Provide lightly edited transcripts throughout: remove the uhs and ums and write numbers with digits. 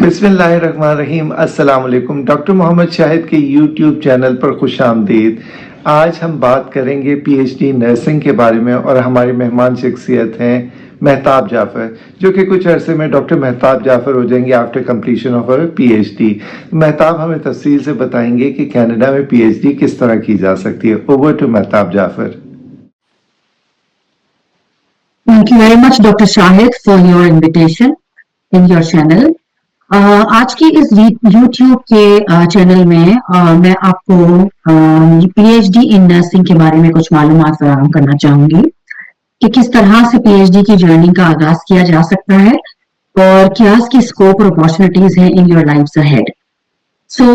बिस्मिल्लाहिर्रहमानिर्रहीम। अस्सलाम वालेकुम। डॉक्टर मोहम्मद शाहिद के यूट्यूब चैनल पर खुशामदीद। आज हम बात करेंगे पीएचडी नर्सिंग के बारे में और हमारी मेहमान शख्सियत हैं महताब जाफ़र, जो कि कुछ अरसे में डॉक्टर महताब जाफ़र हो जाएंगे after completion of a PhD. Mahtab हमें तफसील से बताएंगे कि कनाडा में पीएचडी किस तरह की जा सकती है। Over to Mahtab Jafar. Thank you very much, Dr. Shahid, for your invitation in your channel. आज की इस YouTube के चैनल में मैं आपको पीएचडी इन नर्सिंग के बारे में कुछ मालूमात फराहम करना चाहूंगी कि किस तरह से पीएचडी की जर्नी का आगाज किया जा सकता है और क्या इसकी स्कोप और अपॉर्चुनिटीज हैं इन योर लाइफ्स अहेड। सो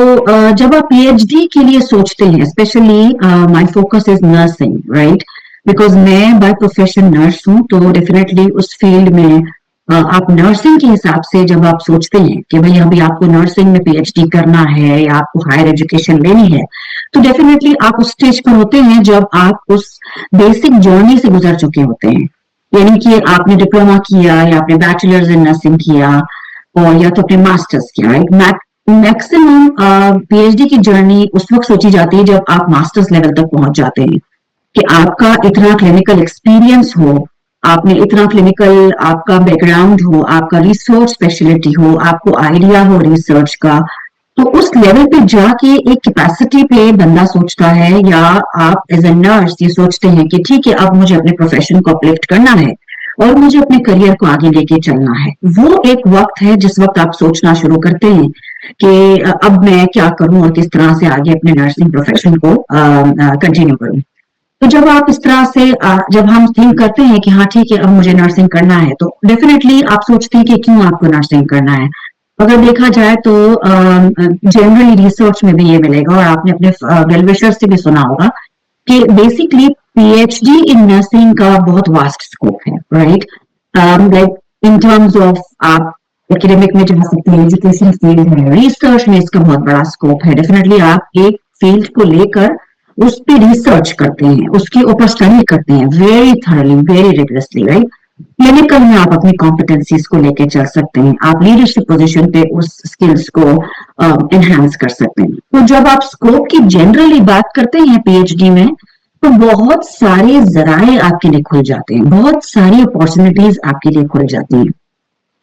जब आप पीएचडी के लिए सोचते हैं, specially my focus is nursing, right, because मैं बाय प्रोफेशन नर्स हूँ, तो डेफिनेटली उस फील्ड में आप नर्सिंग के हिसाब से जब आप सोचते हैं कि भाई अभी आपको नर्सिंग में पीएचडी करना है या आपको हायर एजुकेशन लेनी है, तो डेफिनेटली आप उस स्टेज पर होते हैं जब आप उस बेसिक जर्नी से गुजर चुके होते हैं। यानी कि आपने डिप्लोमा किया या आपने बैचलर्स इन नर्सिंग किया और या तो आपने मास्टर्स किया, राइट। मैक्सिमम पीएचडी की जर्नी उस वक्त सोची जाती है जब आप मास्टर्स लेवल तक पहुंच जाते हैं कि आपका इतना क्लिनिकल एक्सपीरियंस हो, आपने इतना क्लिनिकल आपका बैकग्राउंड हो, आपका रिसर्च स्पेशलिटी हो, आपको आइडिया हो रिसर्च का, तो उस लेवल पे जाके एक कैपेसिटी पे बंदा सोचता है, या आप एज ए नर्स ये सोचते हैं कि ठीक है अब मुझे अपने प्रोफेशन को अपलिफ्ट करना है और मुझे अपने करियर को आगे लेके चलना है। वो एक वक्त है जिस वक्त आप सोचना शुरू करते हैं कि अब मैं क्या करूं और किस तरह से आगे अपने नर्सिंग प्रोफेशन को कंटिन्यू करूं। तो जब आप इस तरह से जब हम थिंक करते हैं कि हाँ ठीक है अब मुझे नर्सिंग करना है, तो डेफिनेटली आप सोचते हैं कि क्यों आपको नर्सिंग करना है। अगर देखा जाए तो जनरली रिसर्च में भी ये मिलेगा और आपने अपने वेल विशर से भी सुना होगा कि बेसिकली पीएचडी इन नर्सिंग का बहुत वास्ट स्कोप है, right. Like in terms of आप एकेडमिक में जा सकते हैं, एजुकेशन फील्ड है, रिसर्च में इसका बहुत बड़ा स्कोप है। डेफिनेटली आप एक फील्ड को लेकर उस पर रिसर्च करते हैं, उसके ऊपर स्टडी करते हैं very thoroughly, very rigorously, right. Clinical में आप अपनी कॉम्पिटेंसीज को लेके चल सकते हैं, आप लीडरशिप पोजीशन पे उस स्किल्स को एनहांस कर सकते हैं। तो जब आप स्कोप की जनरली बात करते हैं पीएचडी में, तो बहुत सारे जराए आपके लिए खुल जाते हैं, बहुत सारी अपॉर्चुनिटीज आपके लिए खुल जाती हैं।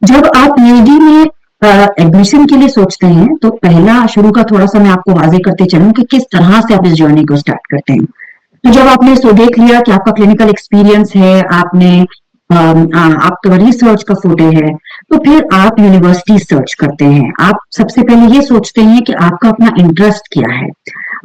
जब आप पीएचडी में एडमिशन के लिए सोचते हैं, तो पहला शुरू का थोड़ा सा मैं आपको वाजे करते चलूं कि किस तरह से आप इस जर्नी को स्टार्ट करते हैं। तो जब आपने सो देख लिया कि आपका क्लिनिकल एक्सपीरियंस है, आपने आपका रिसर्च का फुटे है, तो फिर आप यूनिवर्सिटी सर्च करते हैं। आप सबसे पहले ये सोचते हैं कि आपका अपना इंटरेस्ट क्या है,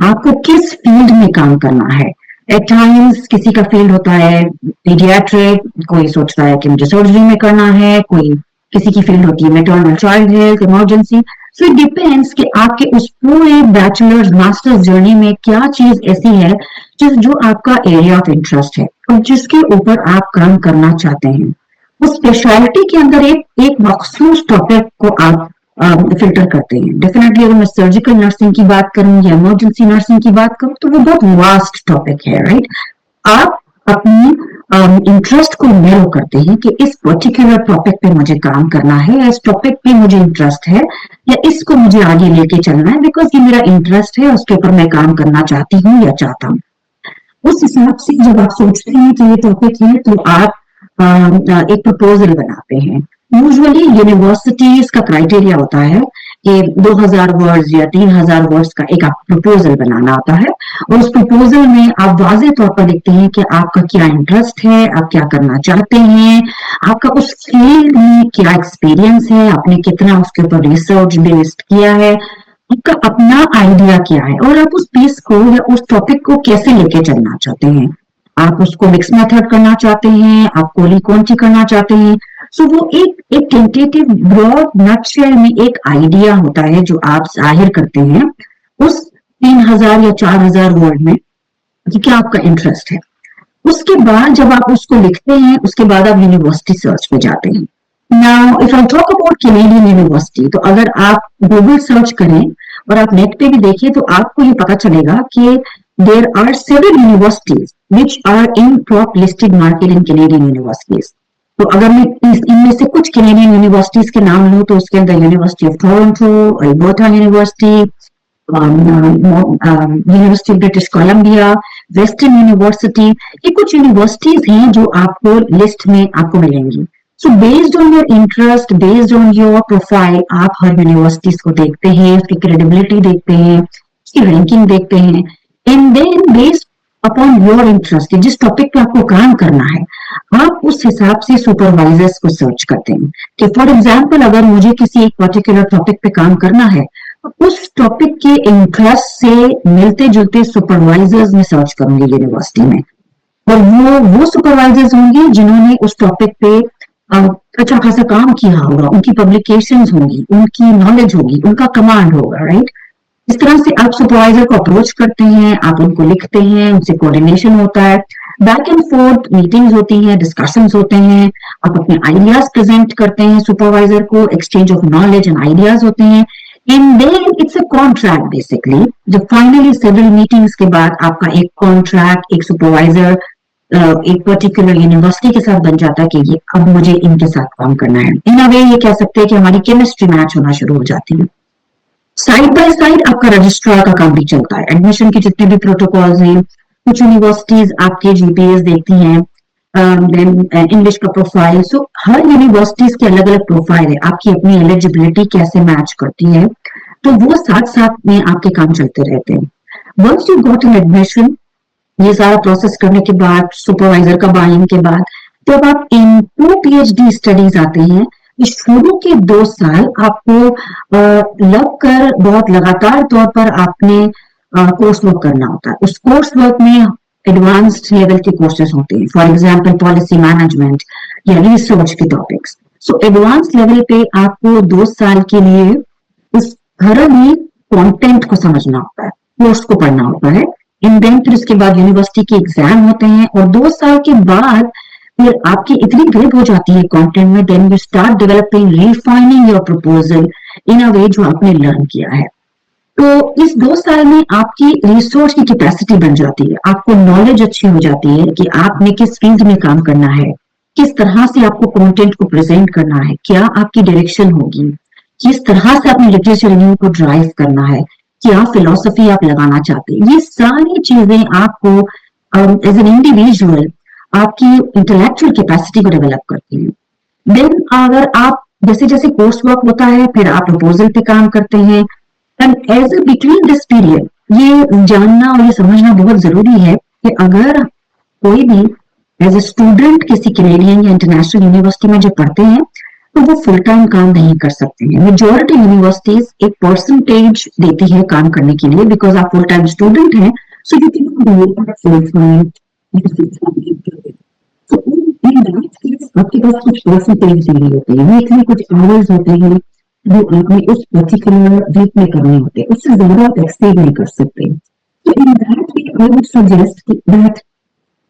आपको किस फील्ड में काम करना है। एट टाइम्स किसी का फील्ड होता है पीडियाट्रिक, कोई सोचता है कि मुझे सर्जरी में करना है, कोई किसी की फील्ड होती है maternal child health, emergency. So it depends कि आपके उस पूरे बैचलर्स मास्टर्स जर्नी में क्या चीज ऐसी है जो आपका एरिया ऑफ इंटरेस्ट है और जिसके ऊपर आप काम करना चाहते हैं। उस स्पेशलिटी के अंदर एक मखसूस टॉपिक को आप फिल्टर करते हैं। डेफिनेटली अगर मैं सर्जिकल नर्सिंग की बात करूं या इमरजेंसी नर्सिंग की बात करूं, तो वो बहुत वास्ट टॉपिक है, राइट। आप अपनी इंटरेस्ट को नैरो करते हैं कि इस पर्टिकुलर टॉपिक पे मुझे काम करना है, या इस टॉपिक पे मुझे इंटरेस्ट है, या इसको मुझे आगे लेके चलना है बिकॉज ये मेरा इंटरेस्ट है, उसके ऊपर मैं काम करना चाहती हूँ या चाहता हूँ। उस हिसाब से जब आप सोचते हैं कि ये टॉपिक है, तो आप एक प्रपोजल बनाते हैं। यूजुअली यूनिवर्सिटीज का क्राइटेरिया होता है कि 2000 वर्ड्स या 3000 वर्ड्स का एक आप प्रपोजल बनाना होता है, और उस प्रपोजल में आप वाज़ेह तौर पर लिखते हैं कि आपका क्या इंटरेस्ट है, आप क्या करना चाहते हैं, आपका उस फील्ड में क्या एक्सपीरियंस है, आपने कितना उसके ऊपर रिसर्च बेस्ड किया है, आपका अपना आइडिया क्या है, और आप उस पीस को या उस टॉपिक को कैसे लेके चलना चाहते हैं। आप उसको मिक्स मेथड करना चाहते हैं, आप कोली कौनची करना चाहते हैं। सो वो एक टेंटेटिव ब्रॉड नटशेल में एक आइडिया होता है जो आप जाहिर करते हैं उस 3000 या 4000 वर्ड में कि क्या आपका इंटरेस्ट है। उसके बाद जब आप उसको लिखते हैं, उसके बाद आप यूनिवर्सिटी सर्च पे जाते हैं। Now if I talk about Canadian university, तो अगर आप गूगल सर्च करें और आप नेट पे भी देखिए, तो आपको ये पता चलेगा कि there are several universities which are in top listed market in Canadian universities. तो अगर मैं इनमें से कुछ कैनेडियन यूनिवर्सिटीज के नाम लूं तो उसके अंदर university of Toronto, Alberta university, university of British Columbia, western university, ये कुछ यूनिवर्सिटीज हैं जो आपको लिस्ट में आपको मिलेंगी। So based on your interest, based on your profile, आप हर यूनिवर्सिटीज को देखते हैं, उसकी क्रेडिबिलिटी देखते हैं, उसकी रैंकिंग देखते हैं, and then based upon your interest, जिस टॉपिक पे आपको काम करना है, आप उस हिसाब से सुपरवाइजर्स को सर्च करते हैं। कि फॉर एग्जाम्पल अगर मुझे किसी एक पर्टिकुलर टॉपिक पे काम करना है, तो उस टॉपिक के इंटरेस्ट से मिलते जुलते सुपरवाइजर्स में सर्च करूंगी यूनिवर्सिटी में, और वो सुपरवाइजर्स होंगे जिन्होंने उस टॉपिक पे अच्छा खासा काम किया होगा, उनकी पब्लिकेशंस होंगी, उनकी नॉलेज होगी, उनका कमांड होगा, राइट। इस तरह से आप सुपरवाइजर को अप्रोच करते हैं, आप उनको लिखते हैं, उनसे कोऑर्डिनेशन होता है, बैक एंड फोर्थ मीटिंग्स होती हैं, डिस्कशंस होते हैं, आप अपने आइडियाज प्रेजेंट करते हैं सुपरवाइजर को, exchange of knowledge and ideas होते हैं, and then it's a contract basically. जब फाइनली सेवरल मीटिंग्स के बाद आपका एक कॉन्ट्रैक्ट एक सुपरवाइजर एक पर्टिकुलर यूनिवर्सिटी के साथ बन जाता है कि ये अब मुझे इनके साथ काम करना है। इन अ वे ये कह सकते हैं कि हमारी केमिस्ट्री मैच होना शुरू हो जाती है। साइड बाय साइड आपका रजिस्ट्रार का काम भी चलता है, एडमिशन के जितने भी प्रोटोकॉल्स हैं, कुछ यूनिवर्सिटीज आपके जीपीएस देखती हैं, देन इंग्लिश का प्रोफाइल, सो हर यूनिवर्सिटीज की अलग अलग प्रोफाइल है, आपकी अपनी एलिजिबिलिटी कैसे मैच करती है, तो वो साथ साथ में आपके काम चलते रहते हैं। Once you got an admission, ये सारा प्रोसेस करने के बाद, सुपरवाइजर का बाइंग के बाद, जब आप इनटू पीएचडी स्टडीज आते हैं, शुरू के 2 साल आपको लग कर बहुत लगातार तौर पर आपने कोर्स वर्क करना होता है। उस कोर्स वर्क में एडवांस्ड लेवल के कोर्सेज होते हैं, फॉर एग्जांपल पॉलिसी मैनेजमेंट या रिसर्च के टॉपिक्स। सो एडवांस लेवल पे आपको 2 साल के लिए उस थॉरली कंटेंट को समझना होता है, कोर्स को पढ़ना होता है, एंड देन फिर उसके बाद यूनिवर्सिटी के एग्जाम होते हैं, और 2 साल के बाद फिर आपकी इतनी ग्रिप हो जाती है कंटेंट में, then you start developing, refining your proposal in a way जो आपने लर्न किया है। तो इस 2 साल में आपकी रिसोर्स की कैपेसिटी बन जाती है, आपको नॉलेज अच्छी हो जाती है कि आपने किस फील्ड में काम करना है, किस तरह से आपको कंटेंट को प्रेजेंट करना है, क्या आपकी डायरेक्शन होगी, किस तरह से अपने लिटरेचर रिव्यू को ड्राइव करना है, क्या फिलॉसफी आप लगाना चाहते हैं। ये सारी चीजें आपको एज एन इंडिविजुअल आपकी इंटेलेक्चुअल कैपेसिटी को डेवलप करती है। देन अगर आप जैसे जैसे कोर्स वर्क होता है, फिर आप प्रपोजल पे काम करते हैं, and as a between this period ये जानना और ये समझना बहुत जरूरी है कि अगर कोई भी एज ए स्टूडेंट किसी कैनेडियन या इंटरनेशनल यूनिवर्सिटी में जब पढ़ते हैं तो वो फुल टाइम काम नहीं कर सकते हैं। मेजोरिटी यूनिवर्सिटीज एक परसेंटेज देती है काम करने के लिए, बिकॉज आप फुल टाइम स्टूडेंट हैं, so you can do full time. आपके पास कुछ परसेंटेज दी होती है, वीकली कुछ आवर्स होते हैं जो आपने उस पर्टिकुलर वीक में करने होते हैं, उससे ज्यादा आप एक्सटेंड नहीं कर सकते। तो in that I would suggest that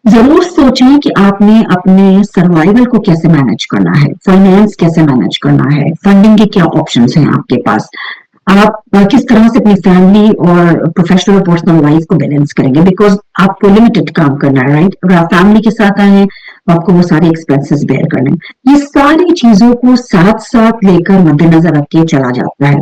जरूर सोचें कि आपने अपने सर्वाइवल को कैसे मैनेज करना है, फाइनेंस कैसे मैनेज करना है, फंडिंग के क्या ऑप्शंस हैं आपके पास, आप किस तरह से अपनी फैमिली और प्रोफेशनल और पर्सनल लाइफ को बैलेंस करेंगे, बिकॉज आपको लिमिटेड काम करना है, राइट। अगर आप फैमिली के साथ आए हैं तो आपको वो सारे एक्सपेंसेस बेयर करने हैं। ये सारी चीजों को साथ साथ लेकर मद्देनजर रख के चला जाता है।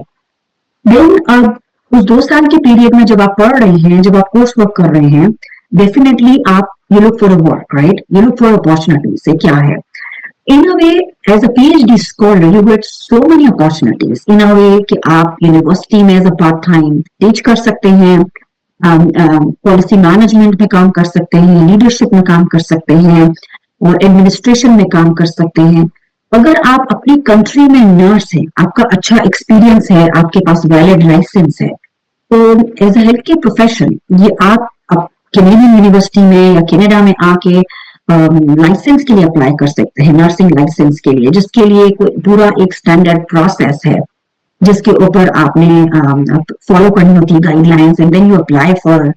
देन अब उस 2 साल के पीरियड में जब आप पढ़ रहे हैं, जब आप कोर्स वर्क कर रहे हैं, डेफिनेटली आप you look for a work, right? You look for opportunities. से क्या है? In a way, as a PhD scholar, you get so many opportunities. In a way कि आप यूनिवर्सिटी में as a part time teach कर सकते हैं, policy management में काम कर सकते हैं, लीडरशिप में काम कर सकते हैं, और एडमिनिस्ट्रेशन में काम कर सकते हैं। अगर आप अपनी कंट्री में नर्स हैं, आपका अच्छा एक्सपीरियंस है, आपके पास वैलिड लाइसेंस है, तो as a health care profession ये आप कैनेडियन यूनिवर्सिटी में या कनाडा में आके लाइसेंस के लिए अप्लाई कर सकते हैं, नर्सिंग लाइसेंस के लिए, जिसके लिए पूरा एक स्टैंडर्ड प्रोसेस है जिसके ऊपर आपने फॉलो करनी होती है guidelines, and then you apply for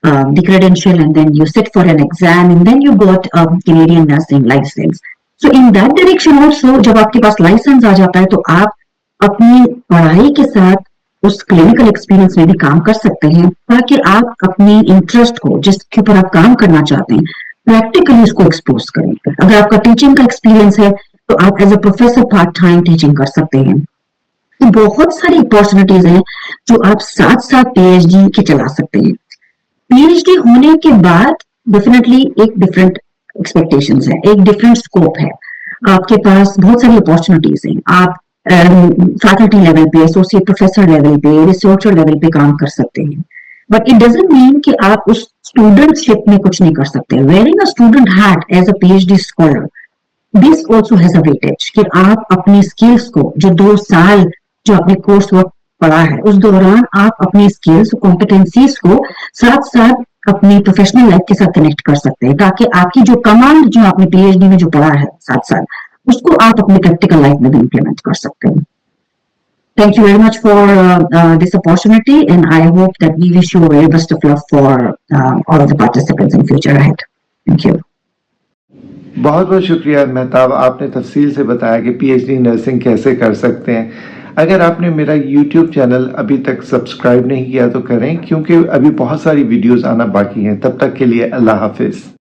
the credential, and then you sit for an exam, and then you got Canadian nursing licence. So in that direction also जब आपके पास लाइसेंस आ जाता है तो आप अपनी पढ़ाई के साथ उस क्लिनिकल एक्सपीरियंस में भी काम कर सकते हैं, ताकि आप अपनी इंटरेस्ट को जिसके ऊपर आप काम करना चाहते हैं प्रैक्टिकली इसको एक्सपोज करें। अगर आपका टीचिंग का एक्सपीरियंस है तो आप as a professor part time teaching कर सकते हैं। तो बहुत सारी अपॉर्चुनिटीज हैं जो आप साथ साथ पीएचडी के चला सकते हैं। पीएचडी होने के बाद डेफिनेटली एक डिफरेंट एक्सपेक्टेशंस है, एक डिफरेंट स्कोप है। आपके पास बहुत सारी अपॉर्चुनिटीज हैं। आप फैकल्टी लेवल पे, एसोसिएट प्रोफेसर लेवल पे, रिसर्चर लेवल पे काम कर सकते हैं। बट इट डजंट मीन कि आप उस स्टूडेंटशिप में कुछ नहीं कर सकते। Wearing a student hat as a PhD scholar, this also has a weightage कि आप अपनी स्किल्स को, जो 2 साल जो आपने कोर्स वर्क पढ़ा है, उस दौरान आप अपनी स्किल्स कॉम्पिटेंसीज को साथ साथ अपनी प्रोफेशनल लाइफ के साथ कनेक्ट कर सकते हैं, ताकि आपकी जो कमांड जो आपने पीएचडी में जो पढ़ा है 7 साल, उसको आप अपनी प्रैक्टिकल लाइफ में भी इम्प्लीमेंट कर सकते हैं। Thank you very much for this opportunity, and I hope that we wish you very best of luck for all of the participants in future ahead. Thank you. बहुत बहुत शुक्रिया मेहताब, आपने तफसील से बताया कि पीएचडी नर्सिंग कैसे कर सकते हैं। अगर आपने मेरा यूट्यूब चैनल अभी तक सब्सक्राइब नहीं किया तो करें, क्योंकि अभी बहुत सारी वीडियोस आना बाकी हैं। तब तक के लिए अल्लाह हाफिज।